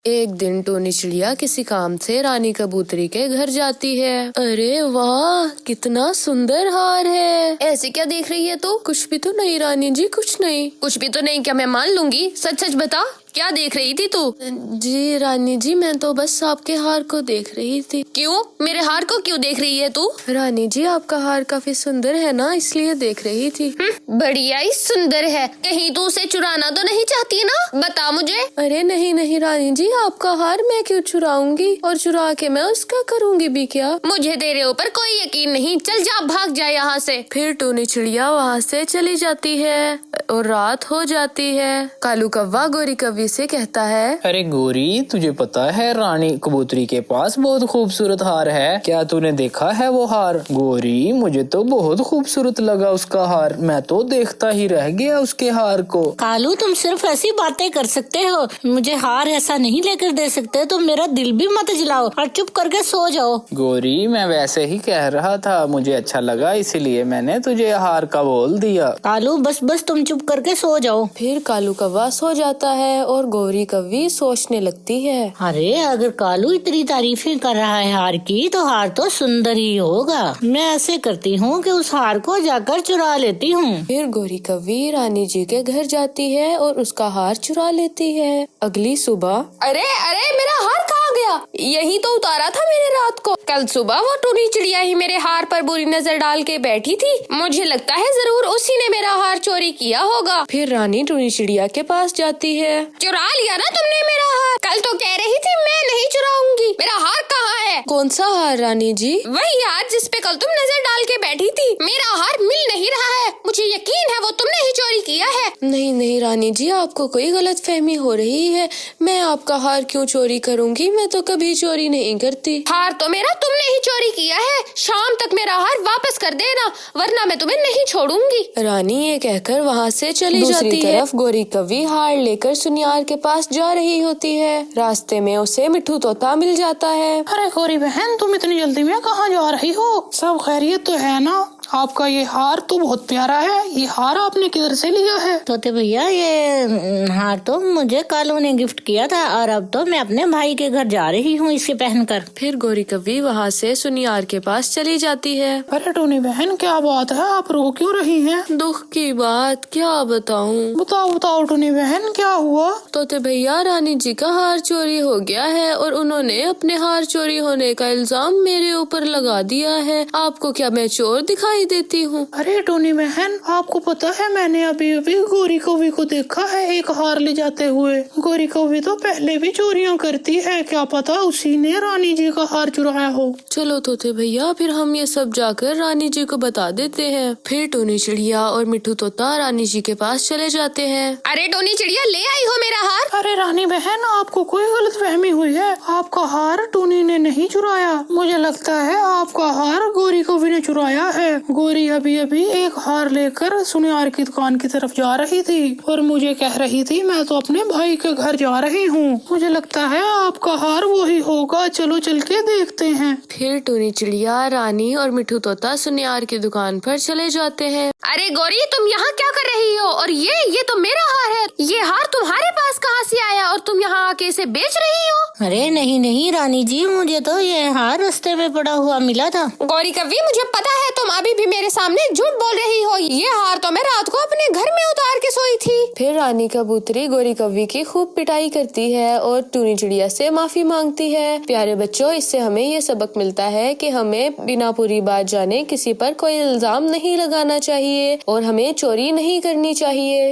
एक दिन टोनी चिड़िया किसी काम से रानी कबूतरी के घर जाती है। अरे वाह, कितना सुंदर हार है। ऐसे क्या देख रही है तू? कुछ भी तो नहीं रानी जी, कुछ नहीं। कुछ भी तो नहीं क्या? मैं मान लूंगी। सच सच बता, क्या देख रही थी तू? जी रानी जी, मैं तो बस आपके हार को देख रही थी। क्यों? मेरे हार को क्यों देख रही है तू? रानी जी, आपका हार काफी सुंदर है ना, इसलिए देख रही थी। बढ़िया ही सुंदर है। कहीं तू उसे चुराना तो नहीं चाहती ना? बता मुझे। अरे नहीं नहीं रानी जी, आपका हार मैं क्यों चुराऊंगी, और चुरा के मैं उसका करूंगी भी क्या? मुझे तेरे ऊपर कोई यकीन नहीं। चल जा, भाग जा यहाँ से। फिर टोनी चिड़िया वहाँ से चली जाती है और रात हो जाती है। कालू कौवा गोरी कौवी से कहता है, अरे गोरी, तुझे पता है रानी कबूतरी के पास बहुत खूबसूरत हार है। क्या तूने देखा है वो हार? गोरी, मुझे तो बहुत खूबसूरत लगा उसका हार। मैं तो देखता ही रह गया उसके हार को। कालू, तुम सिर्फ ऐसी बातें कर सकते हो, मुझे हार ऐसा नहीं लेकर दे सकते। तो मेरा दिल भी मत जलाओ और चुप करके सो जाओ। गोरी, मैं वैसे ही कह रहा था, मुझे अच्छा लगा इसलिए मैंने तुझे हार का बोल दिया। कालू, बस तुम चुप करके सो जाओ। फिर कालू कौवा सो जाता है और गोरी कौवी सोचने लगती है। अरे, अगर कालू इतनी तारीफें कर रहा है हार की, तो हार तो सुंदर ही होगा। मैं ऐसे करती हूँ कि उस हार को जाकर चुरा लेती हूँ। फिर गोरी कौवी रानी जी के घर जाती है और उसका हार चुरा लेती है। अगली सुबह, अरे अरे, मेरा हार कहाँ गया? यही तो उतारा था मैंने रात को। कल सुबह वो टोनी चिड़िया ही मेरे हार पर बुरी नजर डाल के बैठी थी। मुझे लगता है जरूर उसी ने मेरा हार चोरी किया होगा। फिर रानी टोनी चिड़िया के पास जाती है। चुरा लिया ना तुमने मेरा हार? कल तो कह रही थी मैं नहीं चुराऊंगी। मेरा हार कहाँ है? कौन सा हार रानी जी? वही हार जिस पे कल तुम नजर डाल के बैठी थी। मेरा हार मिल नहीं रहा है। मुझे यकीन है वो तुमने ही चोरी किया है। नहीं नहीं रानी जी, आपको कोई गलत फहमी हो रही है। मैं आपका हार क्यों चोरी करूंगी? मैं तो कभी चोरी नहीं करती। हार तो मेरा तुमने ही चोरी किया है। शाम तक मेरा हार वापस कर देना, वरना मैं तुम्हें नहीं छोड़ूंगी। रानी ये कहकर वहाँ से चली जाती है। दूसरी तरफ गोरी कौवी हार लेकर सुनियार के पास जा रही होती है। रास्ते में उसे मिट्ठू तोता मिल जाता है। अरे गोरी बहन, तुम इतनी जल्दी में कहाँ जा रही हो? सब खैरियत तो है ना? आपका ये हार तो बहुत प्यारा है। ये हार आपने किधर से लिया है? तोते भैया, ये हार तो मुझे कालू ने गिफ्ट किया था, और अब तो मैं अपने भाई के घर जा रही हूँ इसे पहनकर। फिर गोरी कौवी वहाँ से सुनियार के पास चली जाती है। अरे टोनी बहन, क्या बात है? आप रो क्यों रही हैं? दुख की बात क्या बताऊँ? बताओ बताओ टोनी बहन, क्या हुआ? तोते भैया, रानी जी का हार चोरी हो गया है और उन्होंने अपने हार चोरी होने का इल्जाम मेरे ऊपर लगा दिया है। आपको क्या मैं चोर दिखाई देती हूँ? अरे टोनी बहन, आपको पता है मैंने अभी अभी गोरी कौवी को देखा है एक हार ले जाते हुए। गोरी कौवी तो पहले भी चोरियाँ करती है, क्या पता उसी ने रानी जी का हार चुराया हो। चलो तोते भैया, फिर हम ये सब जाकर रानी जी को बता देते हैं। फिर टोनी चिड़िया और मिट्ठू तोता रानी जी के पास चले जाते हैं। अरे टोनी चिड़िया, ले आई हो मेरा हार? अरे रानी बहन, आपको कोई गलतफहमी हुई है। आपका हार टोनी ने नहीं चुराया। मुझे लगता है आपका हार गोरी कौवी ने चुराया है। गोरी अभी अभी एक हार लेकर सुनियार की दुकान की तरफ जा रही थी और मुझे कह रही थी मैं तो अपने भाई के घर जा रही हूँ। मुझे लगता है आपका हार वही होगा। चलो चल के देखते हैं। फिर टोनी चिड़िया, रानी और मिट्ठू तोता सुनियार की दुकान पर चले जाते हैं। अरे गोरी, तुम यहाँ क्या कर रही हो? और ये तो मेरा हार है। ये हार तुम्हारे पास कहाँ से आया और तुम यहाँ आके इसे बेच रही हो? अरे नहीं नहीं रानी जी, मुझे तो ये हार रास्ते में पड़ा हुआ मिला था। गोरी कौवी, मुझे पता है तुम अभी भी मेरे सामने झूठ बोल रही हो। ये हार तो मैं रात को अपने घर में उतार के सोई थी। फिर रानी कबूतरी गोरी कौवी की खूब पिटाई करती है और टोनी चिड़िया से माफी मांगती है। प्यारे बच्चों, इससे हमें ये सबक मिलता है कि हमें बिना पूरी बात जाने किसी पर कोई इल्जाम नहीं लगाना चाहिए और हमें चोरी नहीं करनी चाहिए।